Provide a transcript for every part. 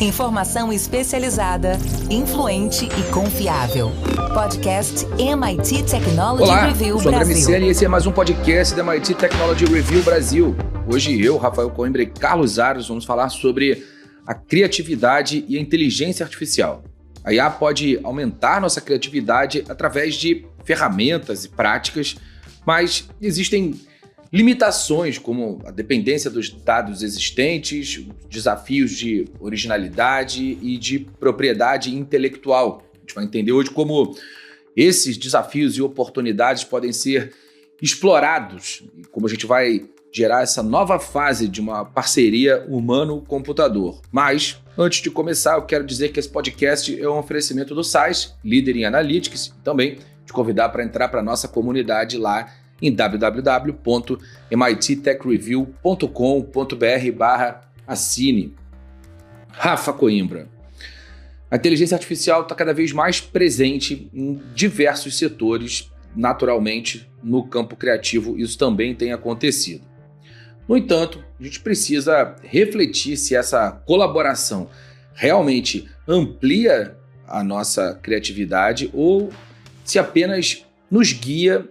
Informação especializada, influente e confiável. Podcast MIT Technology Review eu sou André Brasil. Miceli e esse é mais um podcast da MIT Technology Review Brasil. Hoje eu, Rafael Coimbra e Carlos Aros vamos falar sobre a criatividade e a inteligência artificial. A IA pode aumentar nossa criatividade através de ferramentas e práticas, mas existem limitações como a dependência dos dados existentes, desafios de originalidade e de propriedade intelectual. A gente vai entender hoje como esses desafios e oportunidades podem ser explorados e como a gente vai gerar essa nova fase de uma parceria humano-computador. Mas, antes de começar, eu quero dizer que esse podcast é um oferecimento do SAIS, líder em Analytics, e também te convidar para entrar para a nossa comunidade lá em www.mittechreview.com.br/assine. Rafa Coimbra. A inteligência artificial está cada vez mais presente em diversos setores, naturalmente, no campo criativo, isso também tem acontecido. No entanto, a gente precisa refletir se essa colaboração realmente amplia a nossa criatividade ou se apenas nos guia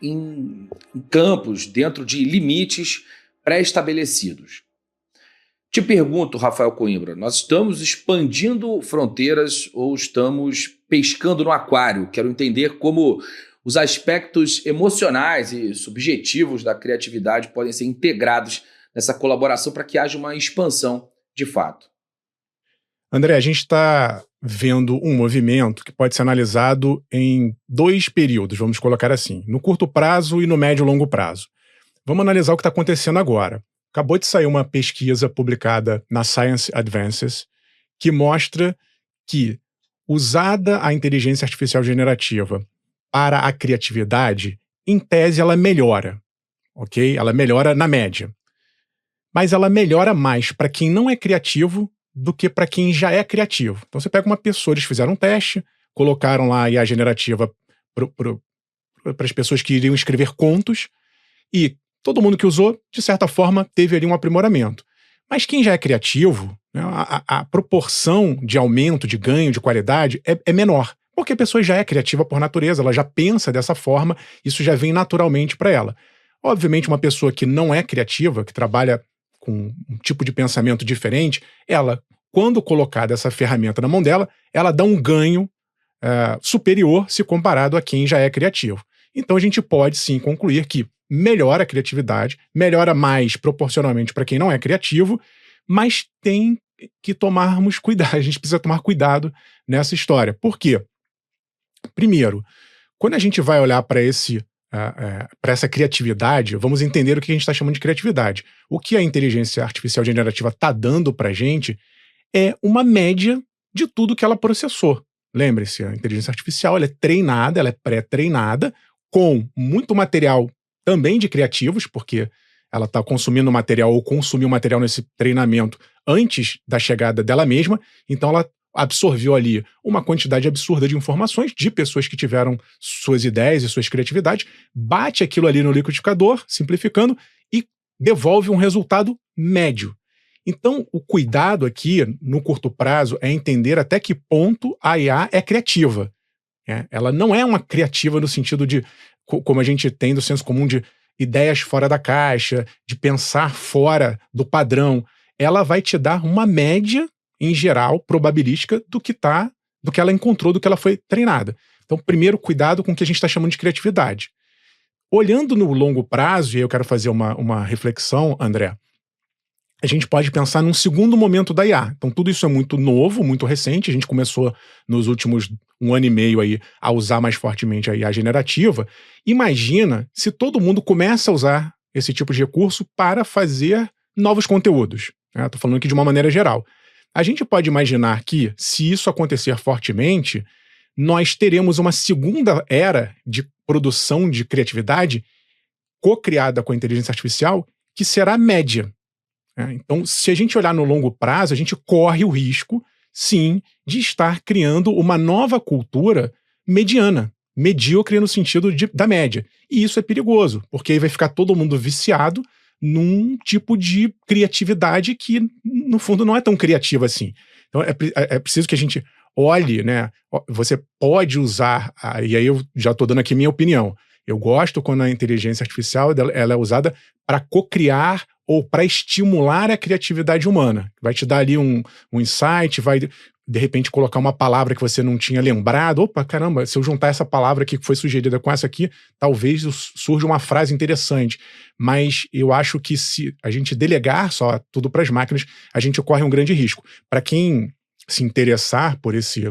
em campos, dentro de limites pré-estabelecidos. Te pergunto, Rafael Coimbra, nós estamos expandindo fronteiras ou estamos pescando no aquário? Quero entender como os aspectos emocionais e subjetivos da criatividade podem ser integrados nessa colaboração para que haja uma expansão de fato. André, a gente está vendo um movimento que pode ser analisado em dois períodos, vamos colocar assim, no curto prazo e no médio e longo prazo. Vamos analisar o que está acontecendo agora. Acabou de sair uma pesquisa publicada na Science Advances que mostra que, usada a inteligência artificial generativa para a criatividade, em tese ela melhora, ok? Ela melhora na média. Mas ela melhora mais para quem não é criativo do que para quem já é criativo. Então você pega uma pessoa, eles fizeram um teste, colocaram lá a IA generativa para as pessoas que iriam escrever contos e todo mundo que usou, de certa forma, teve ali um aprimoramento. Mas quem já é criativo, né, a proporção de aumento, de ganho, de qualidade é menor. Porque a pessoa já é criativa por natureza, ela já pensa dessa forma, isso já vem naturalmente para ela. Obviamente, uma pessoa que não é criativa, que trabalha com um tipo de pensamento diferente, ela, quando colocada essa ferramenta na mão dela, ela dá um ganho superior se comparado a quem já é criativo. Então a gente pode sim concluir que melhora a criatividade, melhora mais proporcionalmente para quem não é criativo, mas tem que tomarmos cuidado, a gente precisa tomar cuidado nessa história. Por quê? Primeiro, quando a gente vai olhar para essa criatividade, vamos entender o que a gente está chamando de criatividade. O que a inteligência artificial generativa está dando para a gente é uma média de tudo que ela processou. Lembre-se, a inteligência artificial ela é treinada, ela é pré-treinada, com muito material também de criativos, porque ela está consumindo material ou consumiu material nesse treinamento antes da chegada dela mesma, então ela absorveu ali uma quantidade absurda de informações de pessoas que tiveram suas ideias e suas criatividades, bate aquilo ali no liquidificador, simplificando, e devolve um resultado médio. Então, o cuidado aqui, no curto prazo, é entender até que ponto a IA é criativa. Ela não é uma criativa no sentido de, como a gente tem do senso comum, de ideias fora da caixa, de pensar fora do padrão. Ela vai te dar uma média em geral, probabilística do que ela encontrou, do que ela foi treinada. Então, primeiro, cuidado com o que a gente está chamando de criatividade. Olhando no longo prazo, e aí eu quero fazer uma reflexão, André, a gente pode pensar num segundo momento da IA. Então, tudo isso é muito novo, muito recente, a gente começou nos últimos 1 ano e meio aí a usar mais fortemente a IA generativa. Imagina se todo mundo começa a usar esse tipo de recurso para fazer novos conteúdos. Estou falando aqui de uma maneira geral. A gente pode imaginar que, se isso acontecer fortemente, nós teremos uma segunda era de produção de criatividade co-criada com a inteligência artificial, que será média. Então, se a gente olhar no longo prazo, a gente corre o risco, sim, de estar criando uma nova cultura mediana, medíocre no sentido da média. E isso é perigoso, porque aí vai ficar todo mundo viciado num tipo de criatividade que, no fundo, não é tão criativa assim. Então, é preciso que a gente olhe, né? Você pode usar, e aí eu já estou dando aqui minha opinião. Eu gosto quando a inteligência artificial ela é usada para cocriar ou para estimular a criatividade humana. Vai te dar ali um insight, vai, de repente, colocar uma palavra que você não tinha lembrado. Opa, caramba, se eu juntar essa palavra aqui que foi sugerida com essa aqui, talvez surja uma frase interessante. Mas eu acho que se a gente delegar só tudo para as máquinas, a gente corre um grande risco. Para quem se interessar por esse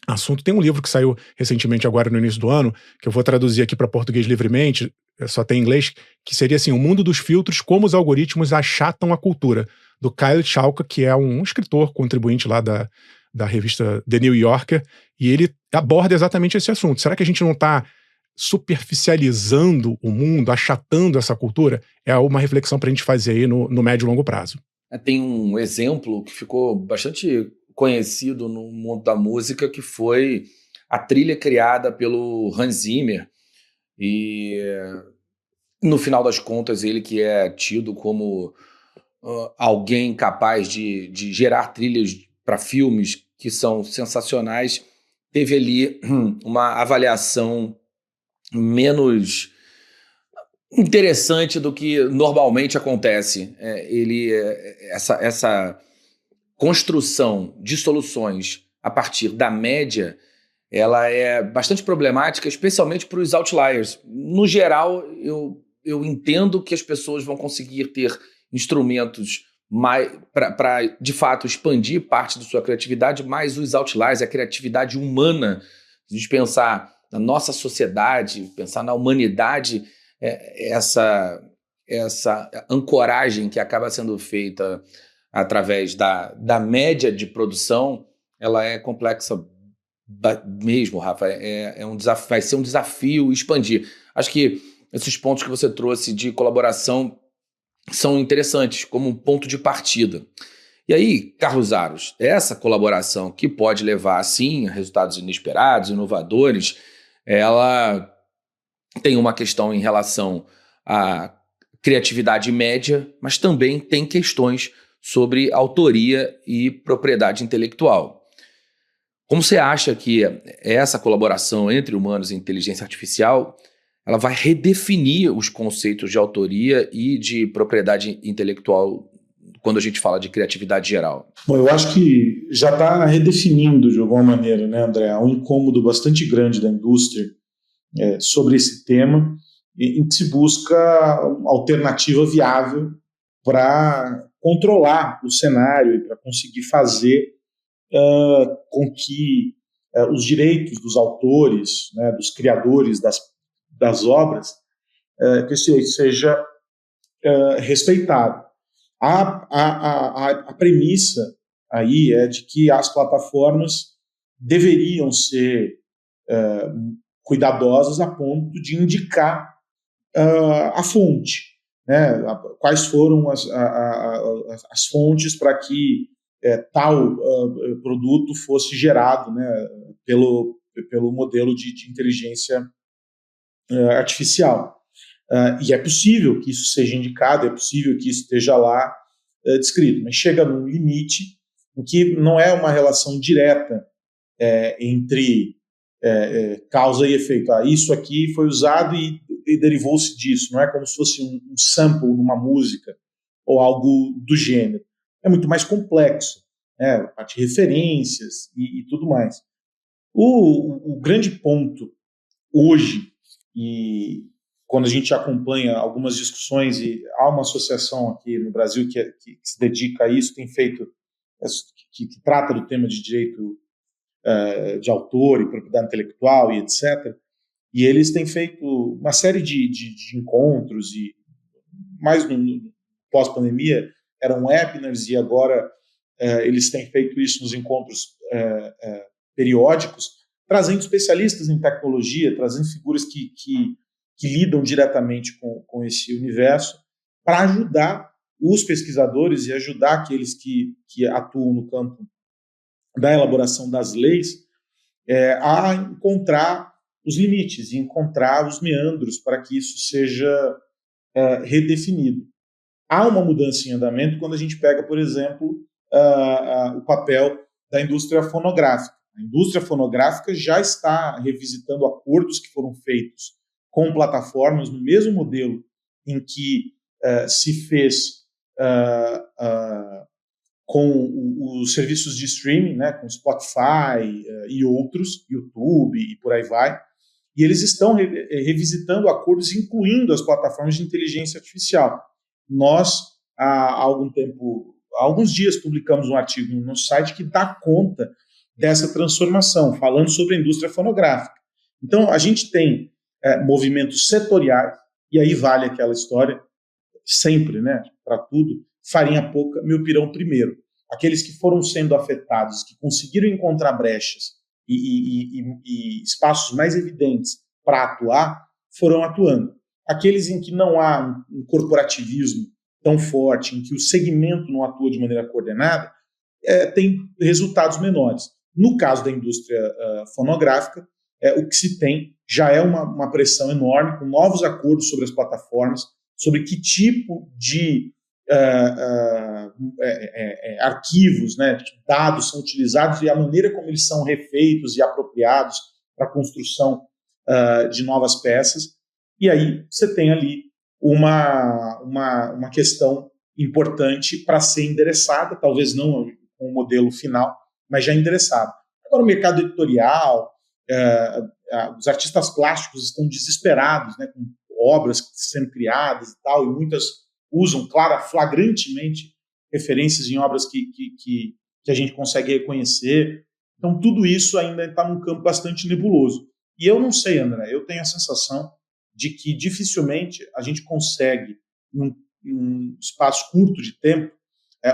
assunto, tem um livro que saiu recentemente agora no início do ano, que eu vou traduzir aqui para português livremente, só tem em inglês, que seria assim, O Mundo dos Filtros, Como os Algoritmos Achatam a Cultura, do Kyle Chalka, que é um escritor contribuinte lá da revista The New Yorker, e ele aborda exatamente esse assunto. Será que a gente não está superficializando o mundo, achatando essa cultura? É uma reflexão para a gente fazer aí no médio e longo prazo. Tem um exemplo que ficou bastante conhecido no mundo da música, que foi a trilha criada pelo Hans Zimmer, e no final das contas ele que é tido como alguém capaz de gerar trilhas para filmes que são sensacionais, teve ali uma avaliação menos interessante do que normalmente acontece. Essa construção de soluções a partir da média, ela é bastante problemática, especialmente para os outliers. No geral, eu entendo que as pessoas vão conseguir ter instrumentos para, de fato, expandir parte da sua criatividade, mas os outliers, a criatividade humana, se a gente pensar na nossa sociedade, pensar na humanidade, essa ancoragem que acaba sendo feita através da média de produção, ela é complexa mesmo, Rafa. Vai ser um desafio expandir. Acho que esses pontos que você trouxe de colaboração são interessantes como um ponto de partida. E aí, Carlos Aros, essa colaboração que pode levar, sim, a resultados inesperados, inovadores, ela tem uma questão em relação à criatividade média, mas também tem questões sobre autoria e propriedade intelectual. Como você acha que essa colaboração entre humanos e inteligência artificial ela vai redefinir os conceitos de autoria e de propriedade intelectual quando a gente fala de criatividade geral? Bom, eu acho que já está redefinindo de alguma maneira, né, André? Há um incômodo bastante grande da indústria sobre esse tema, em que se busca uma alternativa viável para controlar o cenário e para conseguir fazer com que os direitos dos autores, né, dos criadores das obras, que esse direito seja respeitado. A premissa aí é de que as plataformas deveriam ser cuidadosas a ponto de indicar a fonte, né? Quais foram as fontes para que tal produto fosse gerado, né, pelo modelo de inteligência artificial. E é possível que isso seja indicado, é possível que isso esteja lá descrito, mas chega num limite em que não é uma relação direta entre causa e efeito. Isso aqui foi usado e derivou-se disso. Não é como se fosse um sample numa música ou algo do gênero. É muito mais complexo, né? A parte de referências e tudo mais. O grande ponto hoje, e quando a gente acompanha algumas discussões, e há uma associação aqui no Brasil que se dedica a isso, tem feito, que trata do tema de direito de autor e propriedade intelectual e etc., e eles têm feito uma série de encontros, e mais no pós-pandemia eram webinars, e agora eles têm feito isso nos encontros periódicos, trazendo especialistas em tecnologia, trazendo figuras que lidam diretamente com esse universo, para ajudar os pesquisadores e ajudar aqueles que atuam no campo da elaboração das leis a encontrar os limites e encontrar os meandros para que isso seja redefinido. há uma mudança em andamento quando a gente pega, por exemplo, o papel da indústria fonográfica. A indústria fonográfica já está revisitando acordos que foram feitos com plataformas no mesmo modelo em que se fez com os serviços de streaming, né, com Spotify e outros, YouTube e por aí vai, e eles estão revisitando acordos, incluindo as plataformas de inteligência artificial. Nós, há alguns dias, publicamos um artigo no site que dá conta dessa transformação, falando sobre a indústria fonográfica. Então, a gente tem movimentos setoriais, e aí vale aquela história, sempre, né, para tudo, farinha pouca, meu pirão primeiro. Aqueles que foram sendo afetados, que conseguiram encontrar brechas e espaços mais evidentes para atuar, foram atuando. Aqueles em que não há um corporativismo tão forte, em que o segmento não atua de maneira coordenada, tem resultados menores. No caso da indústria fonográfica, o que se tem já é uma pressão enorme, com novos acordos sobre as plataformas, sobre que tipo de arquivos, né, dados são utilizados e a maneira como eles são refeitos e apropriados para a construção de novas peças. E aí você tem ali uma questão importante para ser endereçada, talvez não com o modelo final, mas já endereçada. Agora, o mercado editorial, os artistas plásticos estão desesperados, né, com obras sendo criadas e tal, e muitas usam, claro, flagrantemente referências em obras que a gente consegue reconhecer. Então, tudo isso ainda está num campo bastante nebuloso. E eu não sei, André, eu tenho a sensação de que dificilmente a gente consegue, num espaço curto de tempo,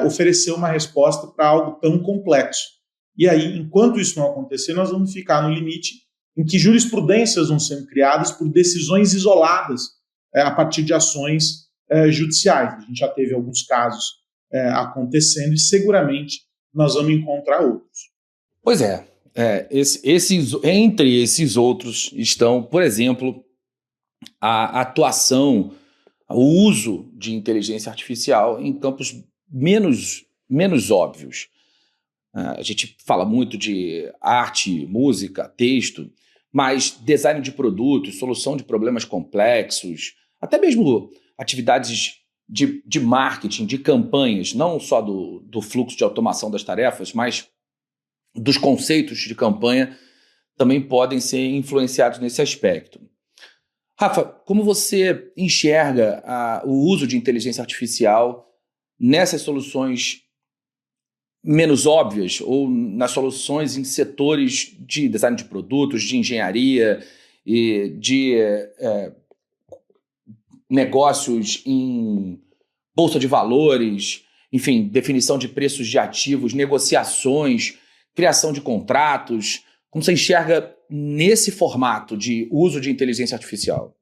oferecer uma resposta para algo tão complexo. E aí, enquanto isso não acontecer, nós vamos ficar no limite em que jurisprudências vão sendo criadas por decisões isoladas a partir de ações judiciais. A gente já teve alguns casos acontecendo e seguramente nós vamos encontrar outros. Pois é. Entre esses outros estão, por exemplo, a atuação, o uso de inteligência artificial em campos menos óbvios. A gente fala muito de arte, música, texto, mas design de produtos, solução de problemas complexos, até mesmo atividades de marketing, de campanhas, não só do fluxo de automação das tarefas, mas dos conceitos de campanha também podem ser influenciados nesse aspecto. Rafa, como você enxerga o uso de inteligência artificial nessas soluções menos óbvias ou nas soluções em setores de design de produtos, de engenharia e de negócios em bolsa de valores, enfim, definição de preços de ativos, negociações, criação de contratos? Como você enxerga nesse formato de uso de inteligência artificial?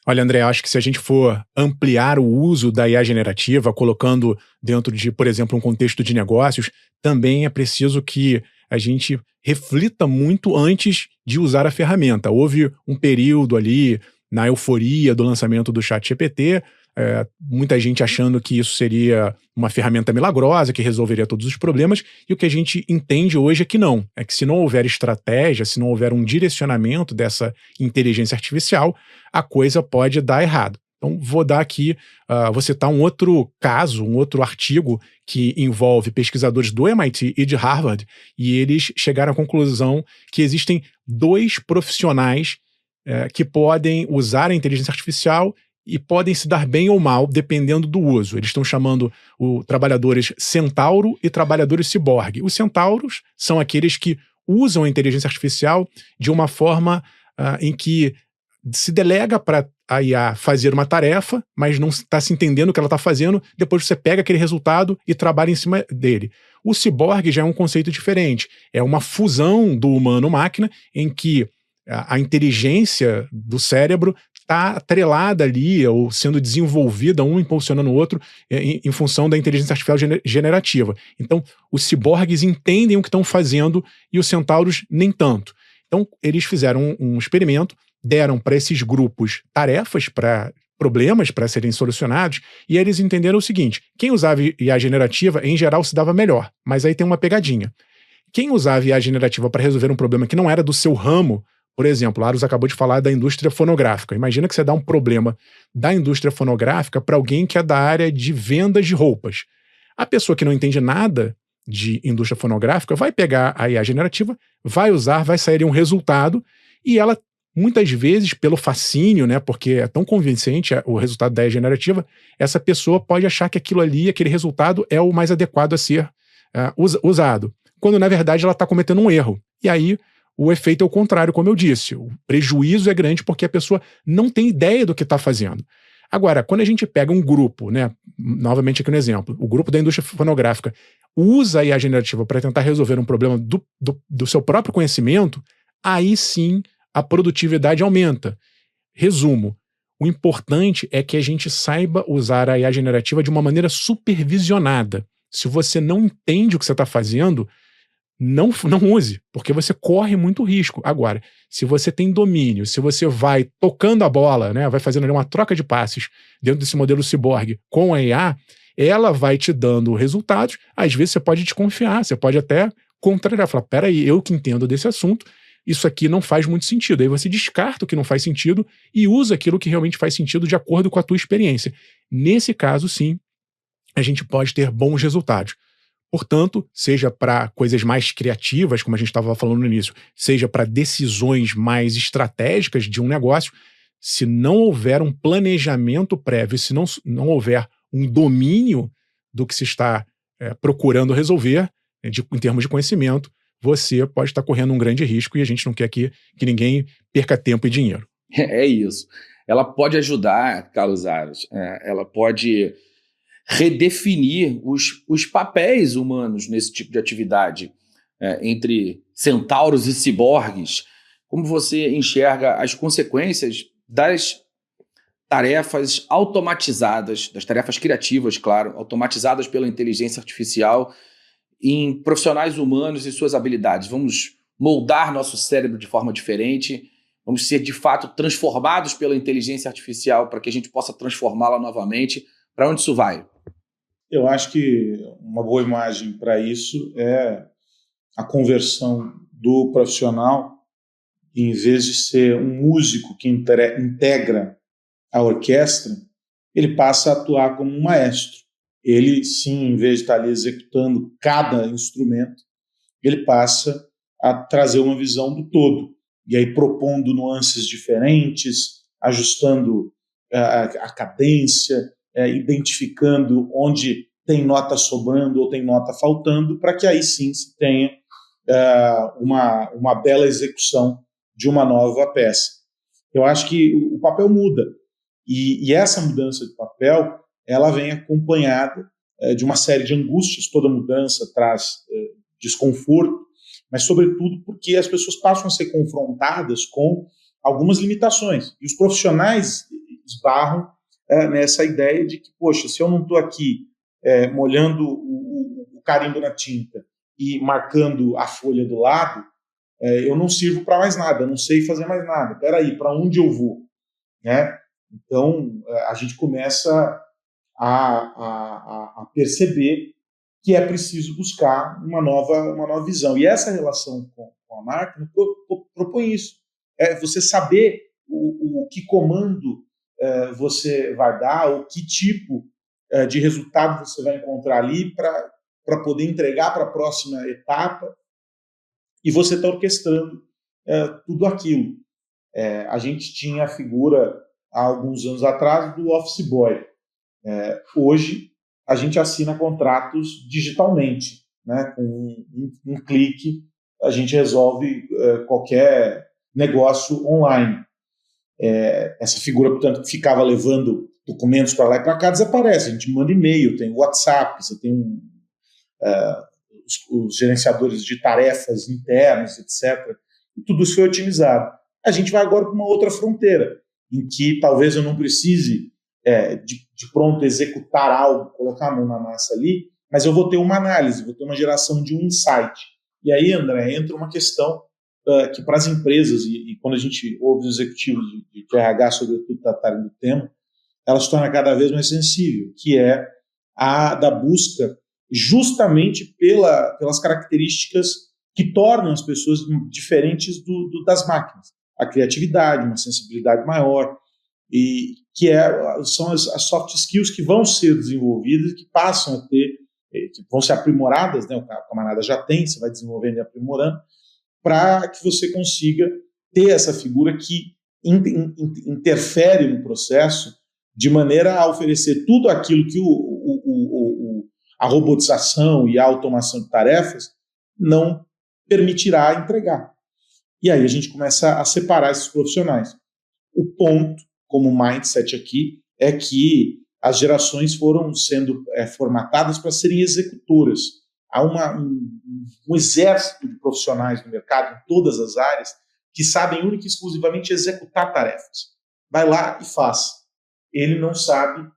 Olha, André, acho que se a gente for ampliar o uso da IA generativa, colocando dentro de, por exemplo, um contexto de negócios, também é preciso que a gente reflita muito antes de usar a ferramenta. Houve um período ali, na euforia do lançamento do ChatGPT, muita gente achando que isso seria uma ferramenta milagrosa, que resolveria todos os problemas, e o que a gente entende hoje é que não. É que se não houver estratégia, se não houver um direcionamento dessa inteligência artificial, a coisa pode dar errado. Então, vou dar aqui, vou citar um outro caso, um outro artigo que envolve pesquisadores do MIT e de Harvard, e eles chegaram à conclusão que existem 2 profissionais que podem usar a inteligência artificial e podem se dar bem ou mal, dependendo do uso. Eles estão chamando trabalhadores centauro e trabalhadores ciborgue. Os centauros são aqueles que usam a inteligência artificial de uma forma em que se delega para a IA fazer uma tarefa, mas não está se entendendo o que ela está fazendo, depois você pega aquele resultado e trabalha em cima dele. O ciborgue já é um conceito diferente. É uma fusão do humano-máquina em que a inteligência do cérebro está atrelada ali, ou sendo desenvolvida, um impulsionando o outro, em função da inteligência artificial generativa. Então, os ciborgues entendem o que estão fazendo e os centauros nem tanto. Então, eles fizeram um experimento, deram para esses grupos tarefas para problemas para serem solucionados, e eles entenderam o seguinte: quem usava IA generativa, em geral, se dava melhor, mas aí tem uma pegadinha. Quem usava IA generativa para resolver um problema que não era do seu ramo, por exemplo, o Aros acabou de falar da indústria fonográfica. Imagina que você dá um problema da indústria fonográfica para alguém que é da área de vendas de roupas. A pessoa que não entende nada de indústria fonográfica vai pegar a IA generativa, vai usar, vai sair um resultado, e ela, muitas vezes, pelo fascínio, né, porque é tão convincente o resultado da IA generativa, essa pessoa pode achar que aquilo ali, aquele resultado, é o mais adequado a ser usado, quando, na verdade, ela está cometendo um erro. E aí, o efeito é o contrário, como eu disse. O prejuízo é grande porque a pessoa não tem ideia do que está fazendo. Agora, quando a gente pega um grupo, né, novamente aqui no exemplo, o grupo da indústria fonográfica usa a IA generativa para tentar resolver um problema do seu próprio conhecimento, aí sim a produtividade aumenta. Resumo, o importante é que a gente saiba usar a IA generativa de uma maneira supervisionada. Se você não entende o que você está fazendo, não use, porque você corre muito risco. Agora, se você tem domínio, se você vai tocando a bola, né, vai fazendo ali uma troca de passes dentro desse modelo ciborgue com a IA, ela vai te dando resultados. Às vezes você pode desconfiar, você pode até contrariar, falar, peraí, eu que entendo desse assunto, isso aqui não faz muito sentido. Aí você descarta o que não faz sentido e usa aquilo que realmente faz sentido de acordo com a tua experiência. Nesse caso, sim, a gente pode ter bons resultados. Portanto, seja para coisas mais criativas, como a gente estava falando no início, seja para decisões mais estratégicas de um negócio, se não houver um planejamento prévio, se não houver um domínio do que se está procurando resolver, em termos de conhecimento, você pode estar correndo um grande risco e a gente não quer que ninguém perca tempo e dinheiro. É isso. Ela pode ajudar, Carlos Aros, ela pode redefinir os papéis humanos nesse tipo de atividade, entre centauros e ciborgues. Como você enxerga as consequências das tarefas automatizadas, das tarefas criativas, claro, automatizadas pela inteligência artificial em profissionais humanos e suas habilidades? Vamos moldar nosso cérebro de forma diferente, vamos ser de fato transformados pela inteligência artificial para que a gente possa transformá-la novamente. Para onde isso vai? Eu acho que uma boa imagem para isso é a conversão do profissional, em vez de ser um músico que integra a orquestra, ele passa a atuar como um maestro. Ele, sim, em vez de estar ali executando cada instrumento, ele passa a trazer uma visão do todo, e aí propondo nuances diferentes, ajustando a cadência, identificando onde tem nota sobrando ou tem nota faltando, para que aí sim se tenha uma bela execução de uma nova peça. Eu acho que o papel muda, e essa mudança de papel ela vem acompanhada de uma série de angústias. Toda mudança traz desconforto, mas sobretudo porque as pessoas passam a ser confrontadas com algumas limitações, e os profissionais esbarram nessa ideia de que, poxa, se eu não estou aqui molhando o carimbo na tinta e marcando a folha do lado, eu não sirvo para mais nada, eu não sei fazer mais nada. Espera aí, para onde eu vou? Né? Então, a gente começa a perceber que é preciso buscar uma nova visão. E essa relação com a máquina propõe isso. Você saber o que comando você vai dar, ou que tipo de resultado você vai encontrar ali para poder entregar para a próxima etapa, e você está orquestrando tudo aquilo. A gente tinha a figura, há alguns anos atrás, do office boy. Hoje, a gente assina contratos digitalmente, né? Com um clique, a gente resolve qualquer negócio online. Essa figura, portanto, que ficava levando documentos para lá e para cá, desaparece. A gente manda e-mail, tem WhatsApp, você tem os gerenciadores de tarefas internos, etc. E tudo isso foi otimizado. A gente vai agora para uma outra fronteira, em que talvez eu não precise de pronto executar algo, colocar a mão na massa ali, mas eu vou ter uma análise, vou ter uma geração de um insight. E aí, André, entra uma questão que para as empresas, e quando a gente ouve os executivos de RH, sobretudo, tratarem do tema, ela se torna cada vez mais sensível, que é a da busca justamente pelas características que tornam as pessoas diferentes das máquinas. A criatividade, uma sensibilidade maior, e que são as soft skills que vão ser desenvolvidas, que passam a ter, que vão ser aprimoradas, né? O camarada já tem, você vai desenvolvendo e aprimorando, para que você consiga ter essa figura que interfere no processo de maneira a oferecer tudo aquilo que a robotização e a automação de tarefas não permitirá entregar. E aí a gente começa a separar esses profissionais. O ponto, como mindset aqui, é que as gerações foram sendo formatadas para serem executoras. Há um exército de profissionais no mercado, em todas as áreas, que sabem única e exclusivamente executar tarefas. Vai lá e faz. Ele não sabe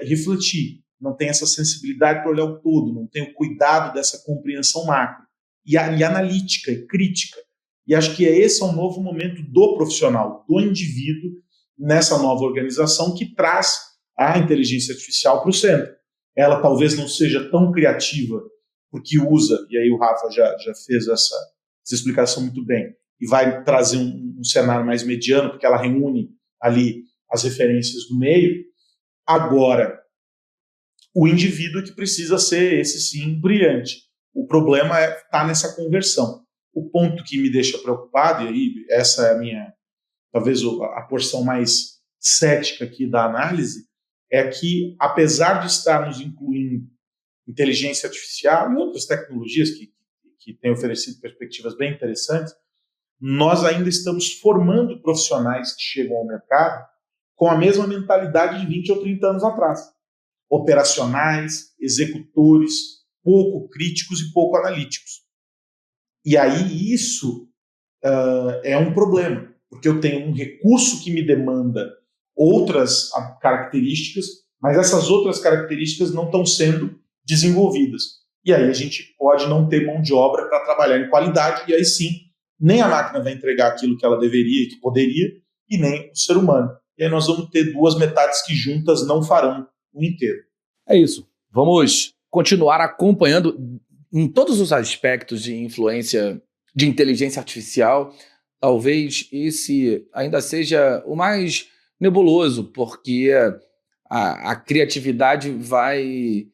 refletir, não tem essa sensibilidade para olhar o todo, não tem o cuidado dessa compreensão macro, e analítica e crítica. E acho que esse é um novo momento do profissional, do indivíduo, nessa nova organização que traz a inteligência artificial para o centro. Ela talvez não seja tão criativa, porque usa, e aí o Rafa já fez essa explicação muito bem, e vai trazer um cenário mais mediano, porque ela reúne ali as referências do meio. Agora, o indivíduo que precisa ser, esse sim, brilhante. O problema está nessa conversão. O ponto que me deixa preocupado, e aí essa é talvez a porção mais cética aqui da análise, é que, apesar de estarmos incluindo inteligência artificial e outras tecnologias que têm oferecido perspectivas bem interessantes, nós ainda estamos formando profissionais que chegam ao mercado com a mesma mentalidade de 20 ou 30 anos atrás. Operacionais, executores, pouco críticos e pouco analíticos. E aí isso é um problema, porque eu tenho um recurso que me demanda outras características, mas essas outras características não estão sendo desenvolvidas. E aí a gente pode não ter mão de obra para trabalhar em qualidade, e aí sim, nem a máquina vai entregar aquilo que ela deveria e que poderia, e nem o ser humano. E aí nós vamos ter duas metades que juntas não farão o inteiro. É isso. Vamos continuar acompanhando em todos os aspectos de influência de inteligência artificial. Talvez esse ainda seja o mais nebuloso, porque a criatividade vai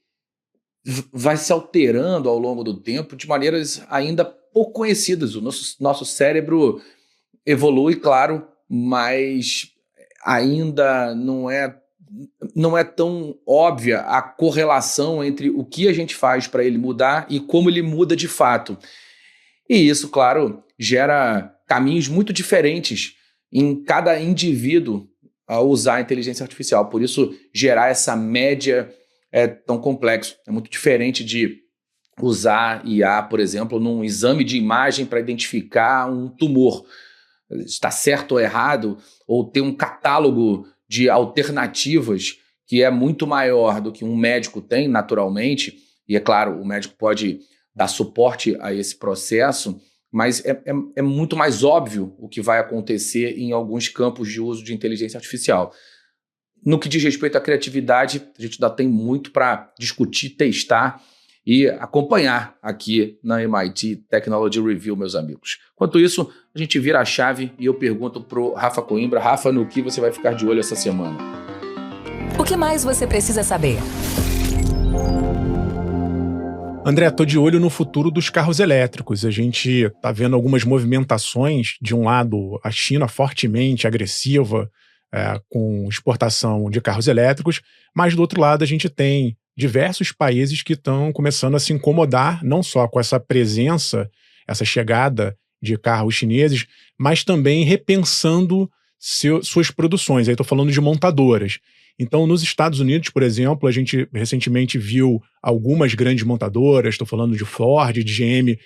se alterando ao longo do tempo de maneiras ainda pouco conhecidas. O nosso cérebro evolui, claro, mas ainda não é tão óbvia a correlação entre o que a gente faz para ele mudar e como ele muda de fato. E isso, claro, gera caminhos muito diferentes em cada indivíduo ao usar a inteligência artificial. Por isso, gerar essa média é tão complexo. É muito diferente de usar IA, por exemplo, num exame de imagem para identificar um tumor. Está certo ou errado, ou ter um catálogo de alternativas que é muito maior do que um médico tem, naturalmente. E, é claro, o médico pode dar suporte a esse processo, mas é muito mais óbvio o que vai acontecer em alguns campos de uso de inteligência artificial. No que diz respeito à criatividade, a gente ainda tem muito para discutir, testar e acompanhar aqui na MIT Technology Review, meus amigos. Enquanto isso, a gente vira a chave e eu pergunto para o Rafa Coimbra. Rafa, no que você vai ficar de olho essa semana? O que mais você precisa saber? André, estou de olho no futuro dos carros elétricos. A gente está vendo algumas movimentações. De um lado, a China fortemente agressiva com exportação de carros elétricos, mas do outro lado a gente tem diversos países que estão começando a se incomodar, não só com essa presença, essa chegada de carros chineses, mas também repensando suas produções. Aí estou falando de montadoras. Então, nos Estados Unidos, por exemplo, a gente recentemente viu algumas grandes montadoras, estou falando de Ford, de GM,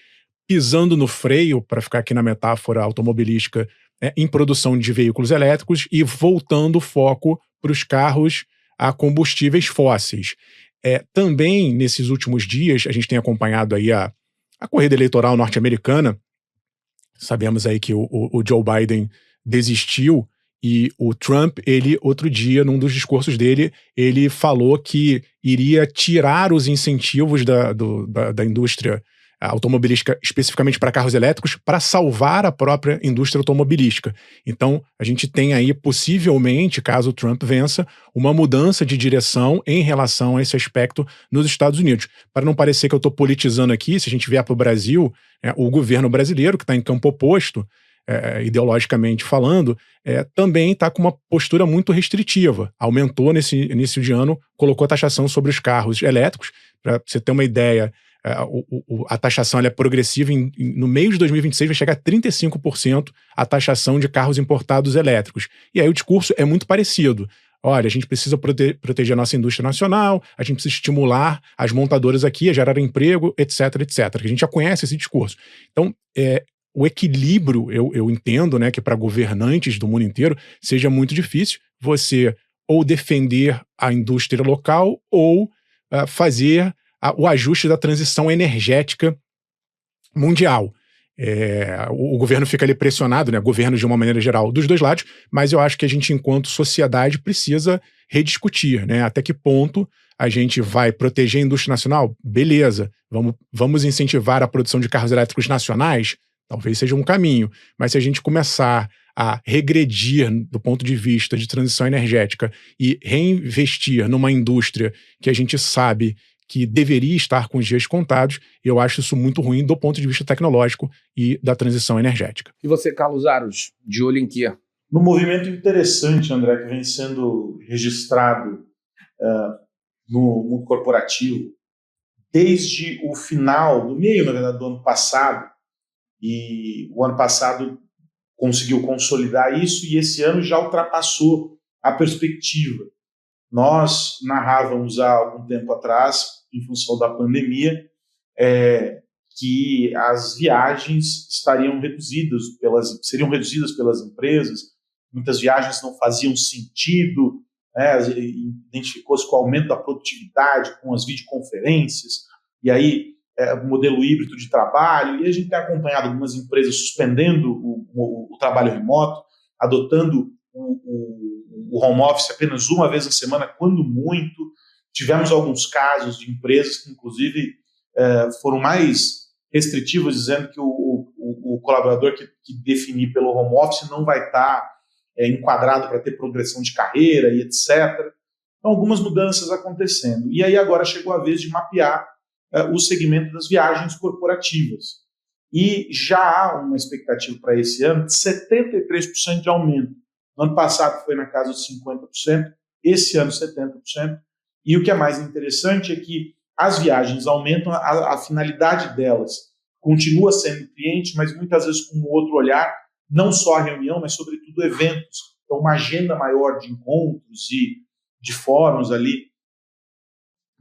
pisando no freio, para ficar aqui na metáfora automobilística, em produção de veículos elétricos e voltando o foco para os carros a combustíveis fósseis. Também, nesses últimos dias, a gente tem acompanhado aí a corrida eleitoral norte-americana. Sabemos aí que o Joe Biden desistiu E o Trump, ele, outro dia, num dos discursos dele, ele falou que iria tirar os incentivos da indústria automobilística, especificamente para carros elétricos, para salvar a própria indústria automobilística. Então, a gente tem aí, possivelmente, caso o Trump vença, uma mudança de direção em relação a esse aspecto nos Estados Unidos. Para não parecer que eu estou politizando aqui, se a gente vier para o Brasil, o governo brasileiro, que está em campo oposto, ideologicamente falando, também está com uma postura muito restritiva. Aumentou nesse início de ano, colocou a taxação sobre os carros elétricos. Para você ter uma ideia, a taxação ela é progressiva. No meio de 2026 vai chegar a 35% a taxação de carros importados elétricos. E aí o discurso é muito parecido. Olha, a gente precisa proteger a nossa indústria nacional, a gente precisa estimular as montadoras aqui a gerar emprego, etc, etc. A gente já conhece esse discurso. Então, o equilíbrio, eu entendo, né, que para governantes do mundo inteiro seja muito difícil você ou defender a indústria local ou fazer o ajuste da transição energética mundial. O governo fica ali pressionado, né, governos de uma maneira geral, dos dois lados, mas eu acho que a gente, enquanto sociedade, precisa rediscutir, né, até que ponto a gente vai proteger a indústria nacional? Beleza, vamos incentivar a produção de carros elétricos nacionais? Talvez seja um caminho, mas se a gente começar a regredir do ponto de vista de transição energética e reinvestir numa indústria que a gente sabe que deveria estar com os dias contados, eu acho isso muito ruim do ponto de vista tecnológico e da transição energética. E você, Carlos Aros, de olho em quê? No movimento interessante, André, que vem sendo registrado no mundo corporativo desde o final, do meio, na verdade, do ano passado, e o ano passado conseguiu consolidar isso, e esse ano já ultrapassou a perspectiva. Nós narrávamos há algum tempo atrás, em função da pandemia, que as viagens seriam reduzidas pelas empresas, muitas viagens não faziam sentido, identificou-se com o aumento da produtividade, com as videoconferências, e aí o modelo híbrido de trabalho, e a gente tem acompanhado algumas empresas suspendendo o trabalho remoto, adotando o home office apenas uma vez na semana, quando muito. Tivemos alguns casos de empresas que, inclusive, foram mais restritivas, dizendo que o colaborador que definir pelo home office não vai estar enquadrado para ter progressão de carreira e etc. Então, algumas mudanças acontecendo. E aí agora chegou a vez de mapear o segmento das viagens corporativas. E já há uma expectativa para esse ano de 73% de aumento. No ano passado foi na casa de 50%, esse ano 70%. E o que é mais interessante é que as viagens aumentam, a finalidade delas continua sendo cliente, mas muitas vezes com um outro olhar, não só a reunião, mas sobretudo eventos. Então, uma agenda maior de encontros e de fóruns ali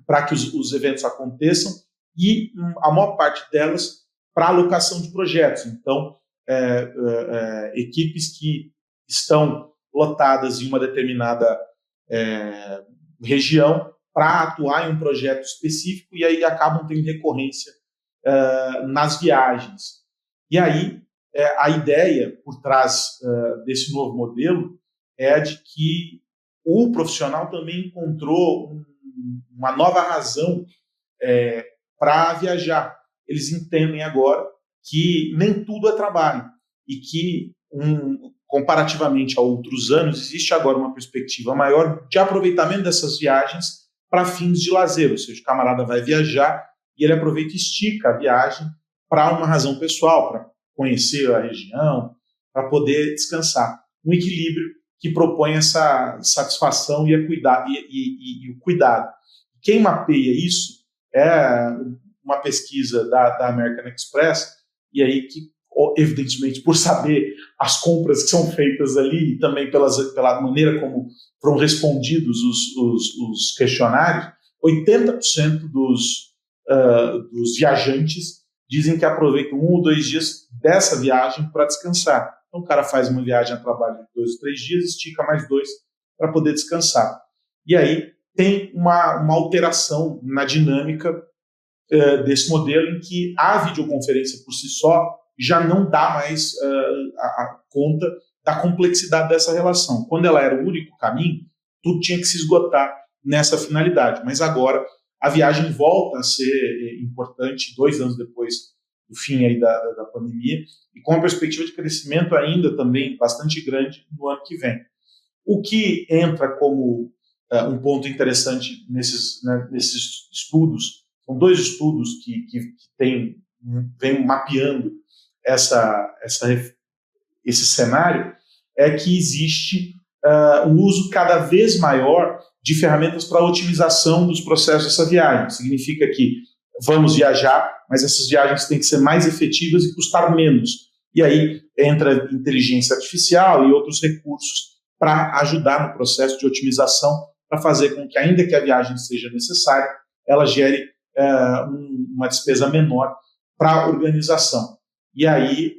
para que os eventos aconteçam, e a maior parte delas para alocação de projetos. Então, equipes que estão lotadas em uma determinada região para atuar em um projeto específico, e aí acabam tendo recorrência nas viagens. E aí, a ideia por trás desse novo modelo é de que o profissional também encontrou uma nova razão para viajar. Eles entendem agora que nem tudo é trabalho e que, comparativamente a outros anos, existe agora uma perspectiva maior de aproveitamento dessas viagens para fins de lazer, ou seja, o camarada vai viajar e ele aproveita e estica a viagem para uma razão pessoal, para conhecer a região, para poder descansar. Um equilíbrio que propõe essa satisfação e o cuidado. Quem mapeia isso é uma pesquisa da American Express, e aí que, evidentemente, por saber as compras que são feitas ali e também pela maneira como foram respondidos os questionários, 80% dos viajantes dizem que aproveitam 1 ou 2 dias dessa viagem para descansar. Então o cara faz uma viagem a trabalho de 2 ou 3 dias, estica mais 2 para poder descansar. E aí tem uma alteração na dinâmica desse modelo, em que a videoconferência por si só já não dá mais a conta da complexidade dessa relação. Quando ela era o único caminho, tudo tinha que se esgotar nessa finalidade. Mas agora a viagem volta a ser importante 2 anos depois do fim aí da pandemia e com uma perspectiva de crescimento ainda também bastante grande no ano que vem. O que entra como um ponto interessante nesses estudos, são 2 estudos que vêm mapeando esse cenário, é que existe um uso cada vez maior de ferramentas para otimização dos processos dessa viagem. Significa que vamos viajar, mas essas viagens têm que ser mais efetivas e custar menos. E aí entra inteligência artificial e outros recursos para ajudar no processo de otimização, para fazer com que, ainda que a viagem seja necessária, ela gere uma despesa menor para a organização. E aí,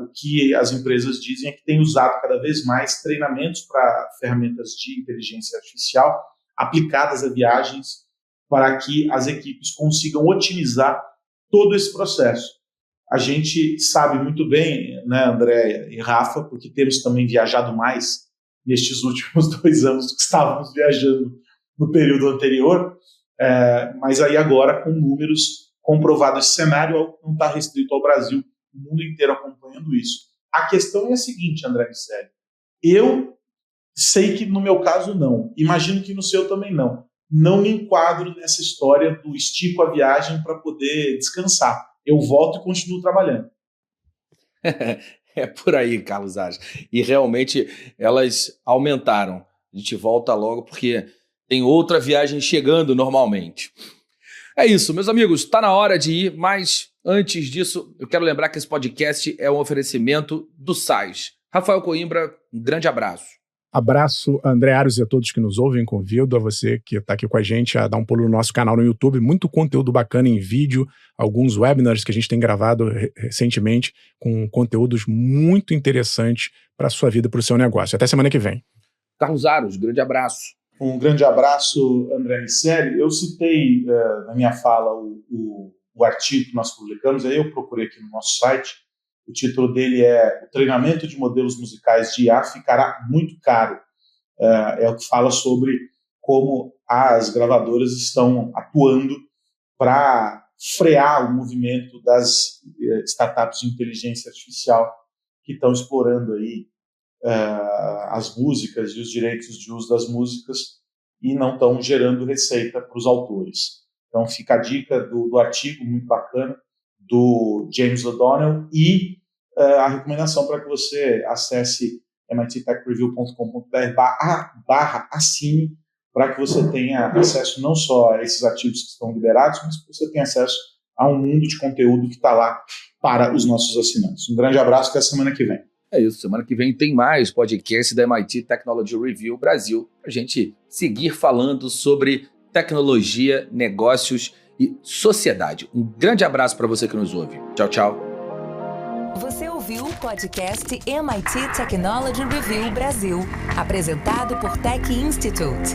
o que as empresas dizem é que têm usado cada vez mais treinamentos para ferramentas de inteligência artificial aplicadas a viagens para que as equipes consigam otimizar todo esse processo. A gente sabe muito bem, né, André e Rafa, porque temos também viajado mais nestes últimos 2 anos do que estávamos viajando no período anterior, mas aí agora com números comprovados, esse cenário não está restrito ao Brasil, o mundo inteiro acompanhando isso. A questão é a seguinte, André Miceli, eu sei que no meu caso não, imagino que no seu também não me enquadro nessa história do estico a viagem para poder descansar. Eu volto e continuo trabalhando. É por aí, Carlos Aras. E realmente elas aumentaram. A gente volta logo porque tem outra viagem chegando normalmente. É isso, meus amigos, está na hora de ir, mas antes disso, eu quero lembrar que esse podcast é um oferecimento do SAIS. Rafael Coimbra, um grande abraço. Abraço, André Aros, e a todos que nos ouvem. Convido a você que está aqui com a gente a dar um pulo no nosso canal no YouTube. Muito conteúdo bacana em vídeo, alguns webinars que a gente tem gravado recentemente com conteúdos muito interessantes para a sua vida e para o seu negócio. Até semana que vem. Carlos Aros, grande abraço. Um grande abraço, André Miceli. Eu citei na minha fala o artigo que nós publicamos, aí eu procurei aqui no nosso site. O título dele é O Treinamento de Modelos Musicais de IA Ficará Muito Caro. É o que fala sobre como as gravadoras estão atuando para frear o movimento das startups de inteligência artificial que estão explorando aí as músicas e os direitos de uso das músicas e não estão gerando receita para os autores. Então fica a dica do artigo muito bacana do James O'Donnell e a recomendação para que você acesse mittechreview.com.br/assine para que você tenha acesso não só a esses artigos que estão liberados, mas que você tenha acesso a um mundo de conteúdo que está lá para os nossos assinantes. Um grande abraço, até a semana que vem. É isso, semana que vem tem mais podcast da MIT Technology Review Brasil para a gente seguir falando sobre tecnologia, negócios e sociedade. Um grande abraço para você que nos ouve. Tchau, tchau. Você ouviu o podcast MIT Technology Review Brasil, apresentado por Tech Institute.